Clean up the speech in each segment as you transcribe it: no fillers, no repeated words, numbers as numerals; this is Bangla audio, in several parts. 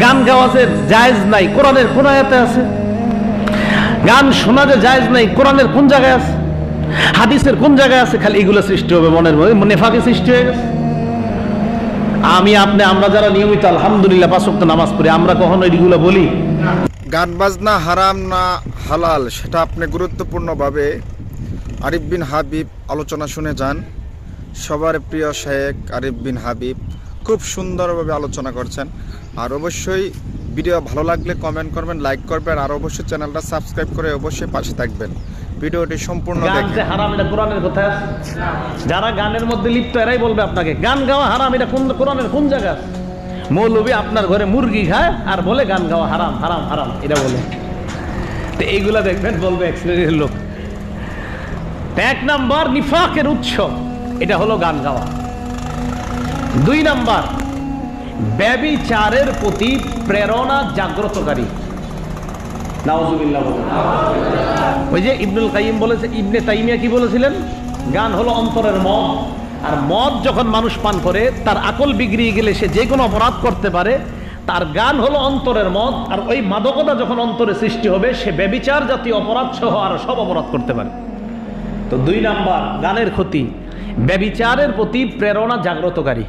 গান গাওয়া যে জায়েজ নাই, কোরআনের কোন আয়াতে আছে? গান শোনা যে জায়েজ নাই, কোরআনের কোন জায়গায় আছে? হাদিসের কোন জায়গায় আছে? খালি এগুলো সৃষ্টি হবে মনের মধ্যে, নেফাকি সৃষ্টি হয়ে গেছে। আমরা যারা নিয়মিত আলহামদুলিল্লাহ 5 ওয়াক্ত নামাজ পড়ি, আমরা কখনো এগুলো বলি? গান বাজনা হারাম না হালাল সেটা আপনি গুরুত্বপূর্ণভাবে আরিফ বিন হাবিব আলোচনা শুনে যান। সবার প্রিয় শেখ আরিফ বিন হাবিব খুব সুন্দরভাবে আলোচনা করছেন। আর অবশ্যই ভিডিও ভালো লাগলে কমেন্ট করবেন, লাইক করবেন, আর অবশ্যই চ্যানেলটা সাবস্ক্রাইব করে অবশ্যই পাশে থাকবেন। ভিডিওটি সম্পূর্ণ দেখেন। হারাম এটা কোরআনের কোথায় আছে? যারা গানের মধ্যে লিপ্ত এরাই বলবে আপনাকে গান গাওয়া হারাম, এটা কোন কোরআনের কোন জায়গা? মৌলবী আপনার ঘরে মুরগি খায় আর বলে গান গাওয়া হারাম হারাম হারাম, এটা বলে। তো এইগুলা দেখবেন বলবে এক শ্রেণীর লোক। 1 নাম্বার নিফাকের উৎস, এটা হলো গান গাওয়া। 2 নাম্বার ব্যভিচারের প্রতি প্রেরণা জাগ্রতকারী। নাউজুবিল্লাহ। ওই যে ইবনুল কাইয়িম বলেছে, ইবনে তাইমিয়া কি বলেছিলেন? গান হলো অন্তরের মদ, আর মদ যখন মানুষ পান করে তার আকল বিগড়িয়ে গেলে সে যে কোনো অপরাধ করতে পারে। তার গান হলো অন্তরের মদ, আর ওই মাদকতা যখন অন্তরে সৃষ্টি হবে সে ব্যভিচার জাতীয় অপরাধ সহ আর সব অপরাধ করতে পারে। তো 2 নাম্বার গানের ক্ষতি, ব্যভিচারের প্রতি প্রেরণা জাগ্রতকারী।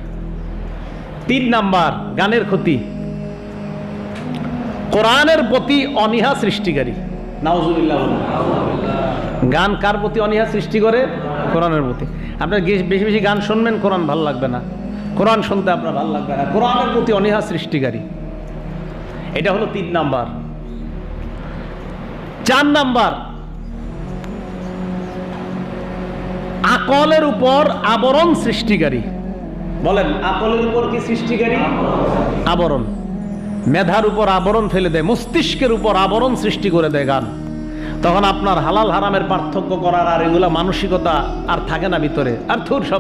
3 নাম্বার গানের ক্ষতি, কোরআনের প্রতি অনীহা সৃষ্টিকারী। নাউজুবিল্লাহ। গান কার প্রতি অনীহা সৃষ্টি করে? কোরআনের প্রতি। আপনার বেশি বেশি গান শুনবেন, কোরআন ভালো লাগবে না, কোরআন শুনতে আপনার ভালো লাগবে না, কোরআনের প্রতি অনীহা সৃষ্টিকারী। এটা হলো 3 নাম্বার। 4 নাম্বার আকলের উপর আবরণ সৃষ্টিকারী। বলেন, আকলের উপর কি সৃষ্টিকারী? আবরণ। মেধার উপর আবরণ ফেলে দেয়, মস্তিষ্কের উপর আবরণ সৃষ্টি করে দেয় গান। তখন আপনার হালাল হারামের পার্থক্য করার আর এগুলা মানসিকতা আর থাকে না ভিতরে, আর থুর সব